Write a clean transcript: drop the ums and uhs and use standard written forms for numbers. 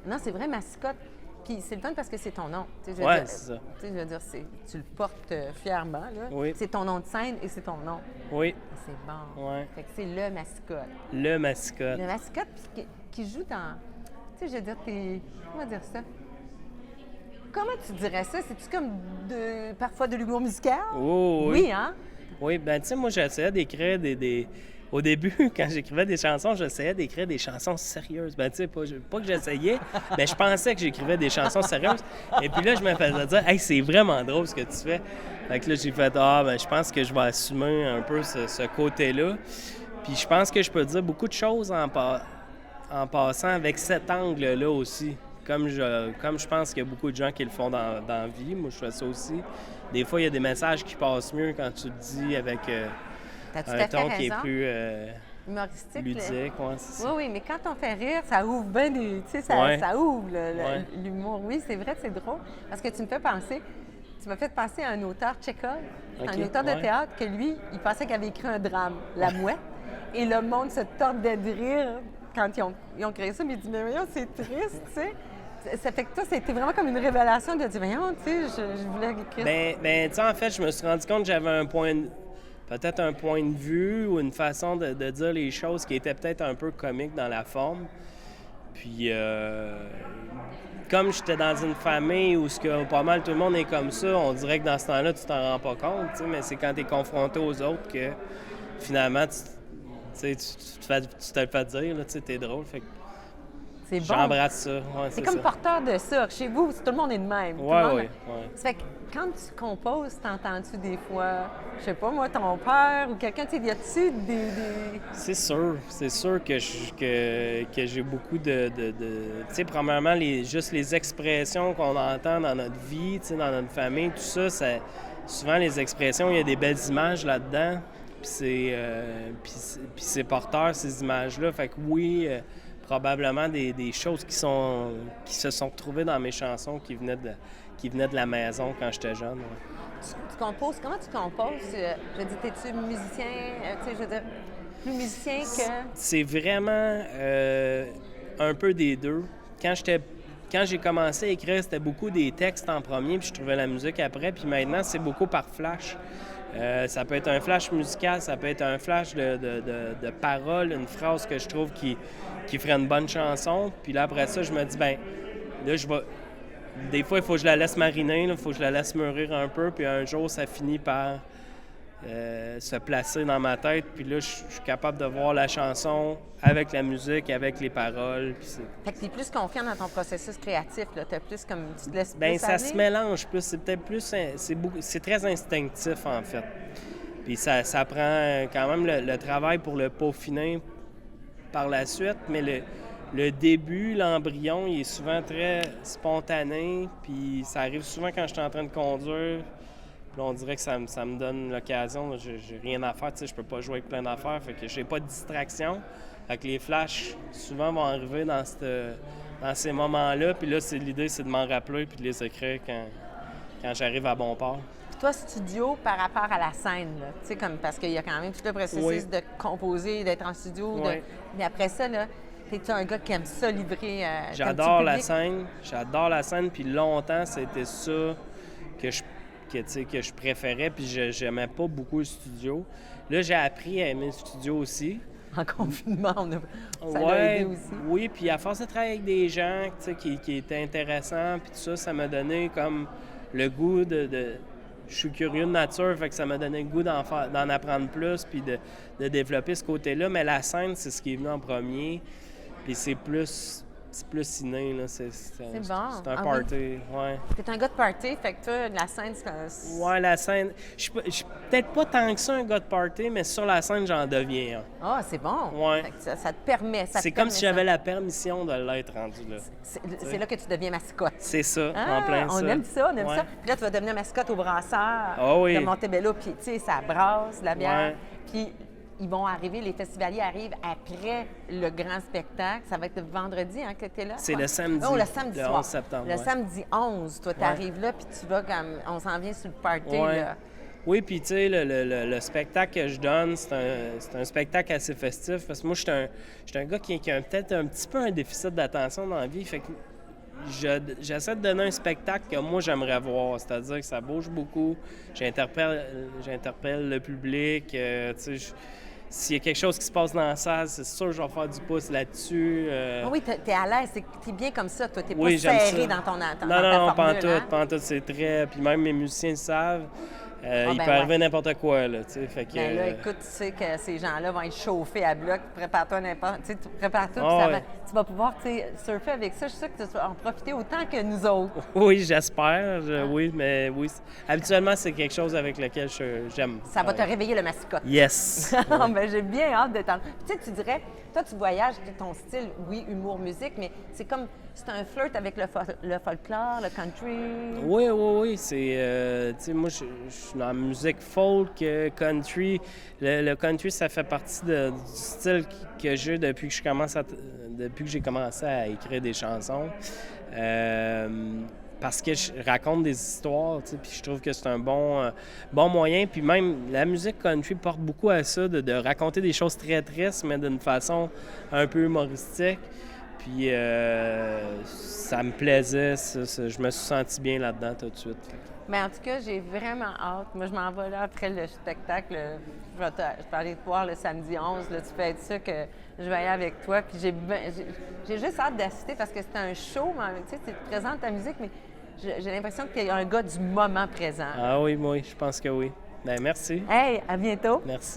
Non, c'est vrai, mascotte. Puis c'est le fun parce que c'est ton nom. Tu sais, Ouais, c'est ça. Tu sais, je veux dire, tu le portes fièrement, là. Oui. C'est ton nom de scène et c'est ton nom. Oui, C'est bon. ouais. Fait que c'est le mascotte. Le mascotte. Le mascotte puis qui joue dans... Tu sais, je veux dire, comment dire ça? Comment tu dirais ça? C'est-tu comme parfois de l'humour musical? Oh, oui. Oui, hein? Oui, ben tu sais, moi, j'essayais d'écrire des... Au début, quand j'écrivais des chansons, j'essayais d'écrire des chansons sérieuses. Ben tu sais, pas que j'essayais, mais je pensais que j'écrivais des chansons sérieuses. Et puis là, je me faisais dire « Hey, c'est vraiment drôle ce que tu fais. » Fait que là, j'ai fait « Ah, ben je pense que je vais assumer un peu ce côté-là. » Puis je pense que je peux dire beaucoup de choses en passant avec cet angle-là aussi. Comme je pense qu'il y a beaucoup de gens qui le font dans la vie, moi je fais ça aussi. Des fois, il y a des messages qui passent mieux quand tu le dis avec un ton qui est plus humoristique. ludique. Ouais, c'est ça. Oui, oui, mais quand on fait rire, ça ouvre bien des... Tu sais, ça ouvre l'humour. Oui, c'est vrai, c'est drôle. Parce que tu me fais penser... Tu m'as fait penser à un auteur Tchekhov, un auteur de théâtre, que lui, il pensait qu'il avait écrit un drame, La Mouette, et le monde se tordait de rire quand ils ont créé ça, mais il dit « Mais voyons, c'est triste, tu sais. » Ça fait que toi, c'était vraiment comme une révélation de dire « Voyons, tu sais, je voulais écrire... » Ben, tu sais, en fait, je me suis rendu compte que j'avais peut-être un point de vue ou une façon de dire les choses qui était peut-être un peu comique dans la forme. Puis, comme j'étais dans une famille où pas mal tout le monde est comme ça, on dirait que dans ce temps-là, tu t'en rends pas compte, tu sais, mais c'est quand tu es confronté aux autres que finalement, tu te le fais dire, tu sais, t'es drôle. Fait que c'est bon. J'embrasse ça. Ouais, c'est comme ça. porteur de ça. Chez vous, tout le monde est de même. Oui. Ça fait que quand tu composes, t'entends-tu des fois, je sais pas moi, ton père ou quelqu'un, tu sais, y a-tu des... C'est sûr que j'ai beaucoup de tu sais, premièrement, juste les expressions qu'on entend dans notre vie, tu sais, dans notre famille, tout ça, souvent les expressions, il y a des belles images là-dedans, puis c'est porteur, ces images-là. Fait que oui, probablement des choses qui se sont retrouvées dans mes chansons qui venaient de la maison quand j'étais jeune. Ouais. Tu composes, comment tu composes? Je veux dire, t'es-tu musicien, tu sais, je veux dire, plus musicien que... C'est vraiment un peu des deux. Quand j'ai commencé à écrire, c'était beaucoup des textes en premier, puis je trouvais la musique après, puis maintenant, c'est beaucoup par flash. Ça peut être un flash musical, ça peut être un flash de paroles, une phrase que je trouve qui ferait une bonne chanson. Puis là, après ça, je me dis, ben là, des fois, il faut que je la laisse mariner, il faut que je la laisse mûrir un peu, puis un jour, ça finit par se placer dans ma tête. Puis là, je suis capable de voir la chanson avec la musique, avec les paroles. Fait que tu es plus confiant dans ton processus créatif, là. T'as plus comme... Tu te laisses plus bien, ça aller. se mélange plus. C'est peut-être plus... C'est très instinctif, en fait. Puis ça prend quand même le travail pour le peaufiner par la suite, mais le début, l'embryon, il est souvent très spontané, puis ça arrive souvent quand je suis en train de conduire. Puis là, on dirait que ça me donne l'occasion. J'ai rien à faire, tu sais, je peux pas jouer avec plein d'affaires, fait que j'ai pas de distraction. Fait que les flashs, souvent, vont arriver dans ces moments-là, puis là, l'idée, c'est de m'en rappeler puis de les écrire quand j'arrive à bon port. Puis toi, studio par rapport à la scène, là, tu sais, comme parce qu'il y a quand même tout le processus de composer, d'être en studio, mais après ça, là, t'es-tu un gars qui aime ça livrer? J'adore la scène, puis longtemps, c'était ça que je préférais, puis j'aimais pas beaucoup le studio. Là, j'ai appris à aimer le studio aussi. En confinement, ça l'a aidé aussi. Oui, puis à force de travailler avec des gens qui étaient intéressants, puis tout ça m'a donné comme le goût de je suis curieux de nature, fait que ça m'a donné le goût d'en apprendre plus, puis de développer ce côté-là. Mais la scène, c'est ce qui est venu en premier. Puis c'est plus inné, là. C'est bon. C'est un party, ouais. T'es un gars de party, fait que toi, la scène, c'est... Ouais, la scène... Je suis peut-être pas tant que ça un gars de party, mais sur la scène, j'en deviens un. Ah, c'est bon. Ouais. Fait que ça te permet, c'est comme si j'avais la permission de l'être rendu là. C'est là que tu deviens mascotte. C'est ça, en plein ça. On aime ça. Puis là, tu vas devenir mascotte au brasseur de Montebello, puis tu sais, ça brasse la bière. Puis ils vont arriver, les festivaliers arrivent après le grand spectacle. Ça va être le vendredi que tu es là? C'est le samedi. Oh, le samedi soir. 11 septembre. Le samedi 11, toi, tu arrives là, puis tu vas comme... On s'en vient sur le party, là. Oui, puis tu sais, le spectacle que je donne, c'est un spectacle assez festif, parce que moi, je suis un gars qui a peut-être un petit peu un déficit d'attention dans la vie, fait que j'essaie de donner un spectacle que moi, j'aimerais voir. C'est-à-dire que ça bouge beaucoup. J'interpelle le public. Tu sais, s'il y a quelque chose qui se passe dans la salle, c'est sûr que je vais faire du pouce là-dessus. Oui, t'es à l'aise. T'es bien comme ça. Toi, t'es pas Oui, j'aime serré ça. dans ton dans Non, ta formule, pas en tout, c'est très... Puis même mes musiciens le savent. Il ben peut arriver ouais. n'importe quoi, là, tu sais, fait que... Ben là, écoute, tu sais que ces gens-là vont être chauffés à bloc. Prépare-toi n'importe... Tu sais, prépare-toi, puis ouais. tu vas pouvoir, tu sais, surfer avec ça. Je suis sûre que tu vas en profiter autant que nous autres. Oui, j'espère, oui, mais oui. Habituellement, c'est quelque chose avec lequel j'aime. Ça va te réveiller le mascotte. Yes! Ben, j'ai bien hâte de t'en... Tu sais, tu dirais, toi, tu voyages, ton style, oui, humour, musique, mais c'est comme... C'est un flirt avec le folklore, le country. Oui. C'est, tu sais, moi, je suis dans la musique folk, country. Le country, ça fait partie du style que j'ai depuis que j'ai commencé à écrire des chansons. Parce que je raconte des histoires, tu sais, puis je trouve que c'est un bon moyen. Puis même, la musique country porte beaucoup à ça, de raconter des choses très tristes, mais d'une façon un peu humoristique. Puis ça me plaisait, je me suis senti bien là-dedans tout de suite. Mais en tout cas, j'ai vraiment hâte. Moi, je m'en vais là après le spectacle. Je vais aller te voir le samedi 11. Là, tu peux être sûr que je vais aller avec toi. Puis j'ai juste hâte d'assister parce que c'est un show. Tu sais, tu présentes ta musique, mais j'ai l'impression qu'il y a un gars du moment présent. Ah oui, je pense que oui. Bien, merci. Hey, à bientôt. Merci.